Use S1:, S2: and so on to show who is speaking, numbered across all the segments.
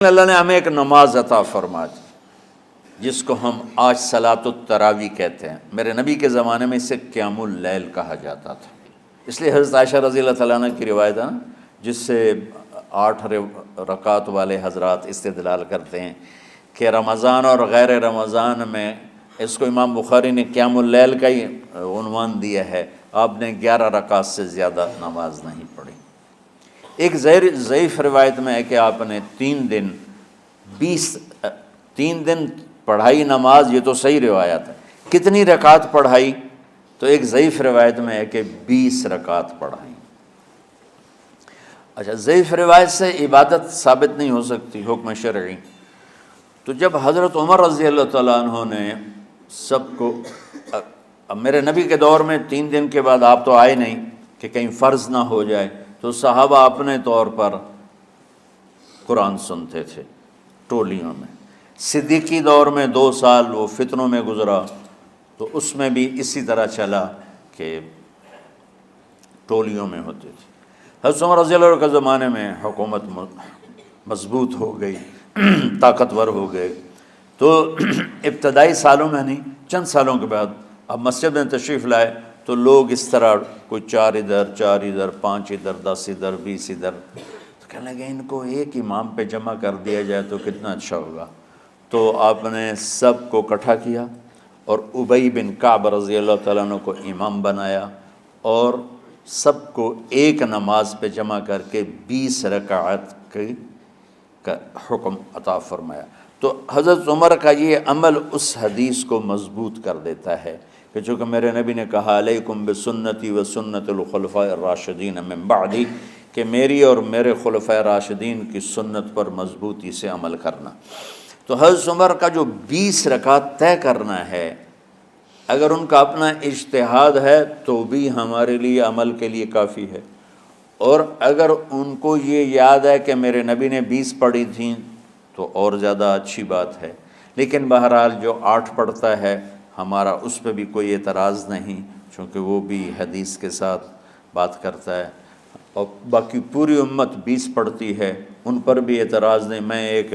S1: اللہ نے ہمیں ایک نماز عطا فرما دی جس کو ہم آج صلاۃ التراویح کہتے ہیں۔ میرے نبی کے زمانے میں اسے قیام اللیل کہا جاتا تھا، اس لیے حضرت عائشہ رضی اللہ تعالیٰ عنہ کی روایت ہے جس سے 8 رکعت والے حضرات استدلال کرتے ہیں کہ رمضان اور غیر رمضان میں اس کو امام بخاری نے قیام اللیل کا ہی عنوان دیا ہے۔ آپ نے 11 رکعت سے زیادہ نماز نہیں پڑھی۔ ایک ضعیف روایت میں ہے کہ آپ نے 3 دن پڑھائی نماز، یہ تو صحیح روایت ہے۔ کتنی رکعت پڑھائی؟ تو ایک ضعیف روایت میں ہے کہ 20 رکعت پڑھائی۔ اچھا، ضعیف روایت سے عبادت ثابت نہیں ہو سکتی حکم شرعی۔ تو جب حضرت عمر رضی اللہ تعالیٰ عنہ نے سب کو، اب میرے نبی کے دور میں 3 دن کے بعد آپ تو آئے نہیں کہ کہیں فرض نہ ہو جائے، تو صحابہ اپنے طور پر قرآن سنتے تھے ٹولیوں میں۔ صدیقی دور میں 2 سال وہ فتنوں میں گزرا، تو اس میں بھی اسی طرح چلا کہ ٹولیوں میں ہوتے تھے۔ حضرت عمر رضی اللہ عنہ کے زمانے میں حکومت مضبوط ہو گئی، طاقتور ہو گئے، تو ابتدائی سالوں میں نہیں، چند سالوں کے بعد اب مسجد میں تشریف لائے تو لوگ اس طرح کوئی 4 ادھر 4 ادھر 5 ادھر 10 ادھر 20 ادھر، تو کہنے لگے ان کو ایک امام پہ جمع کر دیا جائے تو کتنا اچھا ہوگا۔ تو آپ نے سب کو اکٹھا کیا اور ابی بن کعب رضی اللہ تعالیٰ عنہ کو امام بنایا اور سب کو ایک نماز پہ جمع کر کے 20 رکعت کا حکم عطا فرمایا۔ تو حضرت عمر کا یہ عمل اس حدیث کو مضبوط کر دیتا ہے کہ چونکہ میرے نبی نے کہا علیکم بسنتی و سنت الخلفاء الراشدین من بعدی، کہ میری اور میرے خلفاء راشدین کی سنت پر مضبوطی سے عمل کرنا۔ تو حضرت عمر کا جو 20 رکعت طے کرنا ہے، اگر ان کا اپنا اجتہاد ہے تو بھی ہمارے لیے عمل کے لیے کافی ہے، اور اگر ان کو یہ یاد ہے کہ میرے نبی نے 20 پڑھی تھیں تو اور زیادہ اچھی بات ہے۔ لیکن بہرحال جو 8 پڑھتا ہے ہمارا اس پہ بھی کوئی اعتراض نہیں، چونکہ وہ بھی حدیث کے ساتھ بات کرتا ہے، اور باقی پوری امت 20 پڑھتی ہے، ان پر بھی اعتراض نہیں۔ میں ایک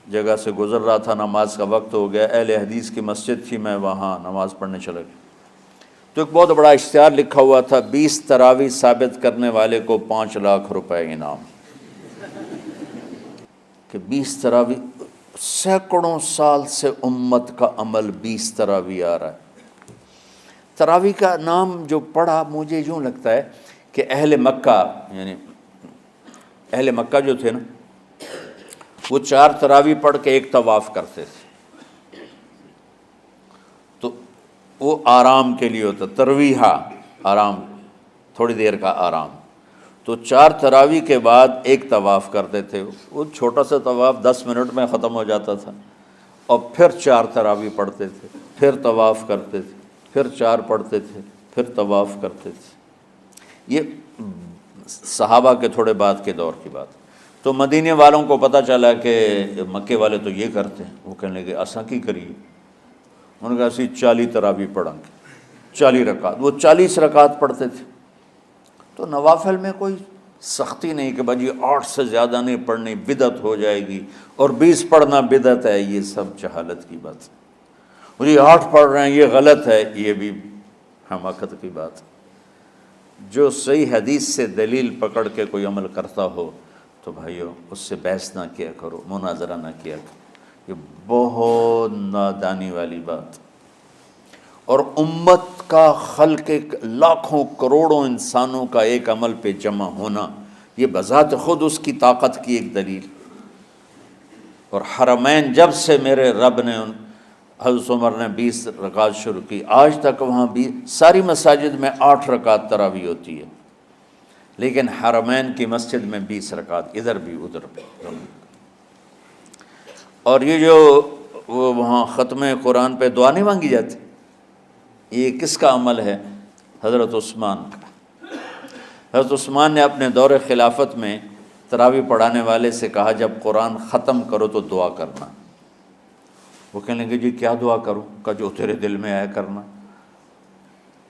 S1: جگہ سے گزر رہا تھا، نماز کا وقت ہو گیا، اہل حدیث کی مسجد تھی، میں وہاں نماز پڑھنے چلا گیا تو ایک بہت بڑا اشتہار لکھا ہوا تھا، 20 تراویح ثابت کرنے والے کو 5 لاکھ روپے انعام۔ کہ 20 تراویح، سینکڑوں سال سے امت کا عمل 20 تراویح آ رہا ہے۔ تراویح کا نام جو پڑھا مجھے یوں لگتا ہے کہ اہل مکہ، یعنی اہل مکہ جو تھے نا، وہ 4 تراویح پڑھ کے ایک طواف کرتے تھے، تو وہ آرام کے لیے ہوتا، ترویحہ آرام، تھوڑی دیر کا آرام۔ تو 4 تراویح کے بعد ایک طواف کرتے تھے، وہ چھوٹا سا طواف 10 منٹ میں ختم ہو جاتا تھا، اور پھر 4 تراویح پڑھتے تھے، پھر طواف کرتے تھے، پھر 4 پڑھتے تھے، پھر طواف کرتے تھے۔ یہ صحابہ کے تھوڑے بعد کے دور کی بات۔ تو مدینے والوں کو پتہ چلا کہ مکے والے تو یہ کرتے ہیں، وہ کہنے لگے اساں کی کریے؟ انہوں نے کہا اسی 40 تراویح پڑھیں گے، 40 رکعت، وہ 40 رکعت پڑھتے تھے۔ تو نوافل میں کوئی سختی نہیں کہ بھائی 8 سے زیادہ نہیں پڑھنی، بدعت ہو جائے گی، اور 20 پڑھنا بدعت ہے، یہ سب جہالت کی بات ہے۔ اور یہ 8 پڑھ رہے ہیں یہ غلط ہے، یہ بھی حماقت کی بات ہے۔ جو صحیح حدیث سے دلیل پکڑ کے کوئی عمل کرتا ہو تو بھائیو اس سے بحث نہ کیا کرو، مناظرہ نہ کیا کرو، یہ بہت نادانی والی بات۔ اور امت کا خلق، لاکھوں کروڑوں انسانوں کا ایک عمل پہ جمع ہونا، یہ بذات خود اس کی طاقت کی ایک دلیل۔ اور حرمین جب سے میرے رب نے حضرت عمر نے 20 رکعت شروع کی، آج تک وہاں بھی ساری مساجد میں 8 رکعت تراویح ہوتی ہے، لیکن حرمین کی مسجد میں 20 رکعت، ادھر بھی ادھر بھی۔ اور یہ جو وہ وہاں ختم قرآن پہ دعا نہیں مانگی جاتی، یہ کس کا عمل ہے؟ حضرت عثمان کا۔ حضرت عثمان نے اپنے دور خلافت میں تراویح پڑھانے والے سے کہا جب قرآن ختم کرو تو دعا کرنا۔ وہ کہنے لگے جی کیا دعا کروں؟ کہ جو تیرے دل میں آیا کرنا۔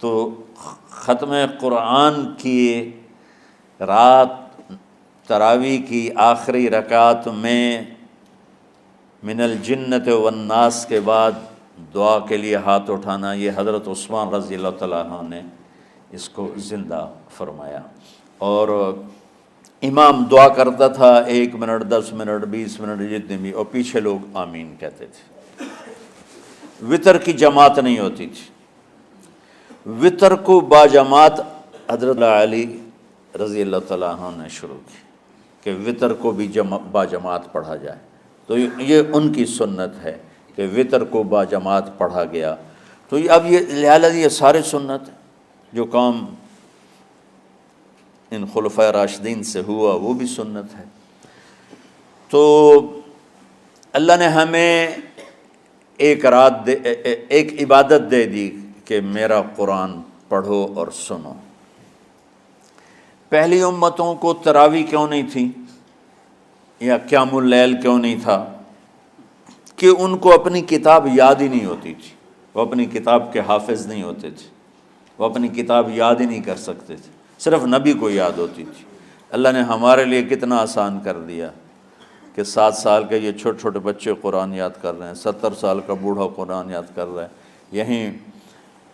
S1: تو ختم قرآن کی رات تراویح کی آخری رکعت میں من الجنت والناس کے بعد دعا کے لیے ہاتھ اٹھانا، یہ حضرت عثمان رضی اللہ تعالیٰ عنہ نے اس کو زندہ فرمایا۔ اور امام دعا کرتا تھا 1 منٹ 10 منٹ 20 منٹ جتنے بھی، اور پیچھے لوگ آمین کہتے تھے۔ وطر کی جماعت نہیں ہوتی تھی، وطر کو باجماعت حضرت علی رضی اللہ تعالیٰ عنہ نے شروع کی کہ وطر کو بھی باجماعت پڑھا جائے، تو یہ ان کی سنت ہے کہ وطر کو باجماعت پڑھا گیا۔ تو اب یہ لہٰذا یہ سارے سنت جو کام ان خلفۂ راشدین سے ہوا وہ بھی سنت ہے۔ تو اللہ نے ہمیں ایک عبادت دے دی کہ میرا قرآن پڑھو اور سنو۔ پہلی امتوں کو تراویح کیوں نہیں تھی یا قیام اللیل کیوں نہیں تھا؟ کہ ان کو اپنی کتاب یاد ہی نہیں ہوتی تھی، وہ اپنی کتاب کے حافظ نہیں ہوتے تھے، وہ اپنی کتاب یاد ہی نہیں کر سکتے تھے، صرف نبی کو یاد ہوتی تھی۔ اللہ نے ہمارے لیے کتنا آسان کر دیا کہ 7 سال کے یہ چھوٹے چھوٹے بچے قرآن یاد کر رہے ہیں، 70 سال کا بوڑھا قرآن یاد کر رہا ہے۔ یہیں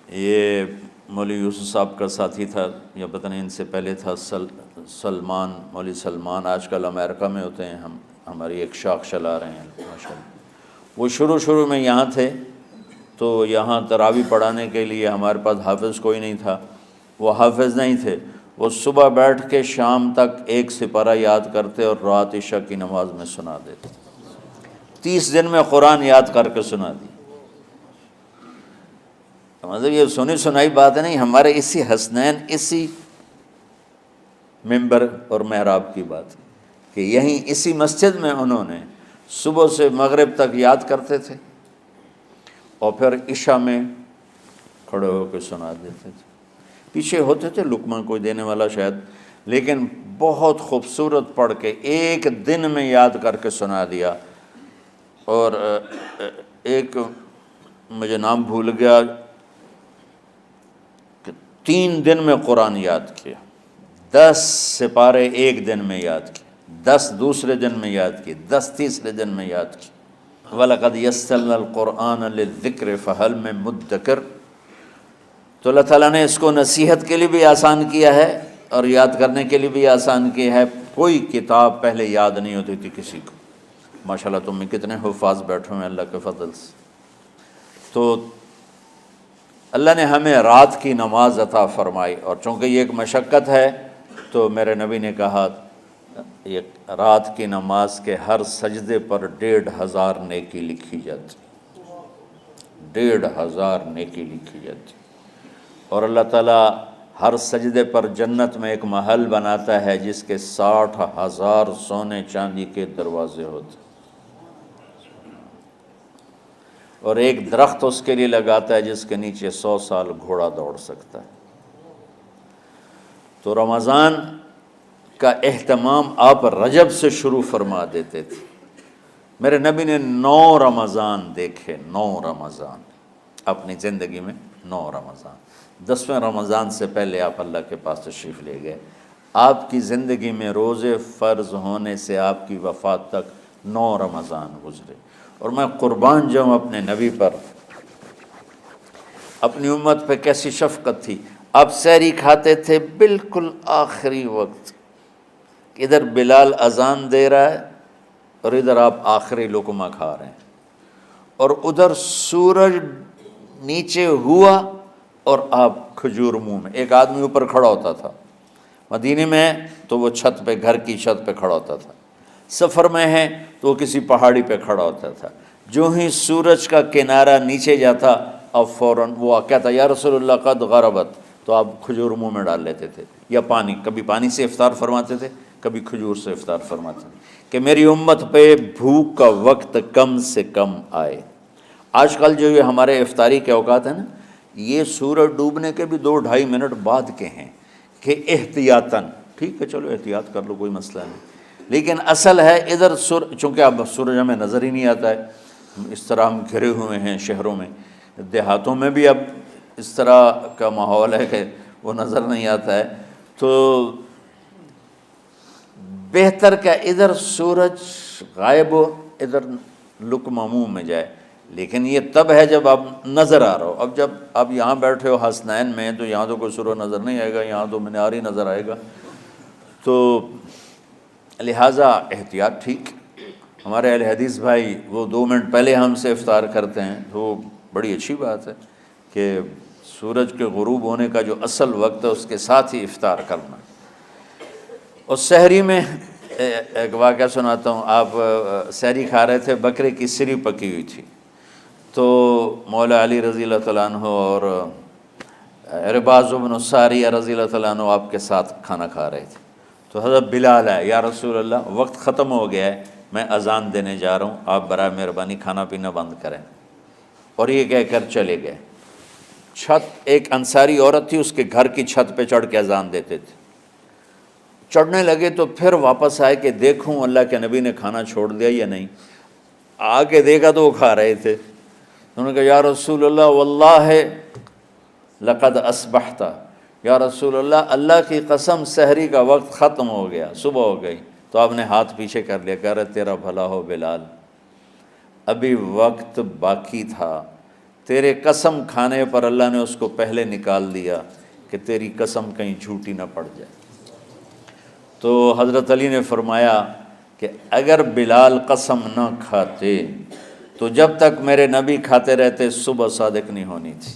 S1: یہ مولوی یوسف صاحب کا ساتھی تھا، یا پتہ نہیں ان سے پہلے تھا، سلمان، مولوی سلمان، آج کل امریکہ میں ہوتے ہیں، ہماری ایک شاخ چلا رہے ہیں ماشاءاللہ۔ وہ شروع میں یہاں تھے، تو یہاں تراویح پڑھانے کے لیے ہمارے پاس حافظ کوئی نہیں تھا، وہ حافظ نہیں تھے، وہ صبح بیٹھ کے شام تک 1 سپارہ یاد کرتے اور رات عشاء کی نماز میں سنا دیتے۔ 30 دن میں قرآن یاد کر کے سنا دی۔ مطلب یہ سنی سنائی بات نہیں، ہمارے اسی حسنین، اسی ممبر اور محراب کی بات کہ یہیں اسی مسجد میں انہوں نے صبح سے مغرب تک یاد کرتے تھے اور پھر عشاء میں کھڑے ہو کے سنا دیتے تھے۔ پیچھے ہوتے تھے لقمہ کوئی دینے والا شاید، لیکن بہت خوبصورت پڑھ کے 1 دن میں یاد کر کے سنا دیا۔ اور ایک مجھے نام بھول گیا کہ 3 دن میں قرآن یاد کیا، 10 سپارے 1 دن میں یاد کیے، 10 دوسرے دن میں یاد کیے، 10 تیسرے دن میں یاد کیے۔ وَلَقَدْ يَسَّرْنَا الْقُرْآنَ لِلذِّكْرِ فَهَلْ مِن مُدَّكِرٍ۔ تو اللہ تعالیٰ نے اس کو نصیحت کے لیے بھی آسان کیا ہے اور یاد کرنے کے لیے بھی آسان کیا ہے۔ کوئی کتاب پہلے یاد نہیں ہوتی تھی کسی کو، ماشاءاللہ تم میں کتنے حفاظ بیٹھے ہوئے ہیں اللہ کے فضل سے۔ تو اللہ نے ہمیں رات کی نماز عطا فرمائی، اور چونکہ یہ ایک مشقت ہے تو میرے نبی نے کہا یہ رات کی نماز کے ہر سجدے پر 1500 نیکی لکھی جاتی، 1500 نیکی لکھی جاتی۔ اور اللہ تعالیٰ ہر سجدے پر جنت میں ایک محل بناتا ہے جس کے 60,000 سونے چاندی کے دروازے ہوتے، اور ایک درخت اس کے لیے لگاتا ہے جس کے نیچے 100 سال گھوڑا دوڑ سکتا ہے۔ تو رمضان کا اہتمام آپ رجب سے شروع فرما دیتے تھے۔ میرے نبی نے 9 رمضان دیکھے، 9 رمضان اپنی زندگی میں، 9 رمضان۔ 10ویں رمضان سے پہلے آپ اللہ کے پاس تشریف لے گئے۔ آپ کی زندگی میں روزے فرض ہونے سے آپ کی وفات تک 9 رمضان گزرے، اور میں قربان جاؤں اپنے نبی پر، اپنی امت پہ کیسی شفقت تھی۔ آپ سحری کھاتے تھے بالکل آخری وقت، ادھر بلال اذان دے رہا ہے اور ادھر آپ آخری لقمہ کھا رہے ہیں، اور ادھر سورج نیچے ہوا اور آپ کھجور منہ میں۔ ایک آدمی اوپر کھڑا ہوتا تھا مدینے میں تو وہ چھت پہ، گھر کی چھت پہ کھڑا ہوتا تھا، سفر میں ہے تو وہ کسی پہاڑی پہ کھڑا ہوتا تھا۔ جو ہی سورج کا کنارہ نیچے جاتا اب فوراً وہ کہتا یا رسول اللہ قد غربت، تو آپ کھجور منہ میں ڈال لیتے تھے، یا پانی، کبھی پانی سے افطار فرماتے تھے، کبھی کھجور سے افطار فرماتے تھے کہ میری امت پہ بھوک کا وقت کم سے کم آئے۔ آج کل جو یہ ہمارے افطاری کے اوقات ہیں نا، یہ سورج ڈوبنے کے بھی 2-2.5 منٹ بعد کے ہیں کہ احتیاطاً، ٹھیک ہے چلو احتیاط کر لو کوئی مسئلہ نہیں، لیکن اصل ہے ادھر چونکہ اب سورج ہمیں نظر ہی نہیں آتا ہے، اس طرح ہم گھرے ہوئے ہیں شہروں میں، دیہاتوں میں بھی اب اس طرح کا ماحول ہے کہ وہ نظر نہیں آتا ہے، تو بہتر کہ ادھر سورج غائب ہو، ادھر لقمہ منہ میں جائے، لیکن یہ تب ہے جب آپ نظر آ رہا ہو۔ اب جب آپ یہاں بیٹھے ہو حسنین میں تو یہاں تو کوئی سورہ نظر نہیں آئے گا، یہاں تو منار ہی نظر آئے گا، تو لہٰذا احتیاط ٹھیک۔ ہمارے اہل حدیث بھائی وہ 2 منٹ پہلے ہم سے افطار کرتے ہیں، تو بڑی اچھی بات ہے کہ سورج کے غروب ہونے کا جو اصل وقت ہے اس کے ساتھ ہی افطار کرنا۔ اور سحری میں ایک واقعہ سناتا ہوں، آپ سحری کھا رہے تھے، بکرے کی سری پکی ہوئی تھی، تو مولا علی رضی اللہ تعالیٰ عنہ اور عرباض بن ساریہ رضی اللہ تعالیٰ عنہ آپ کے ساتھ کھانا کھا رہے تھے۔ تو حضرت بلال ہے، یا رسول اللہ وقت ختم ہو گیا ہے، میں اذان دینے جا رہا ہوں، آپ برائے مہربانی کھانا پینا بند کریں۔ اور یہ کہہ کر چلے گئے۔ ایک انصاری عورت تھی، اس کے گھر کی چھت پہ چڑھ کے اذان دیتے تھے۔ چڑھنے لگے تو پھر واپس آئے کہ دیکھوں اللہ کے نبی نے کھانا چھوڑ دیا یا نہیں۔ آ کے دیکھا تو وہ کھا رہے تھے۔ انہوں نے کہا یا رسول اللہ واللہ لقد اصبحت، یا رسول اللہ اللہ کی قسم سحری کا وقت ختم ہو گیا، صبح ہو گئی۔ تو آپ نے ہاتھ پیچھے کر لیا، کہہ رہے تیرا بھلا ہو بلال، ابھی وقت باقی تھا، تیرے قسم کھانے پر اللہ نے اس کو پہلے نکال دیا کہ تیری قسم کہیں جھوٹی نہ پڑ جائے۔ تو حضرت علی نے فرمایا کہ اگر بلال قسم نہ کھاتے تو جب تک میرے نبی کھاتے رہتے صبح صادق نہیں ہونی تھی۔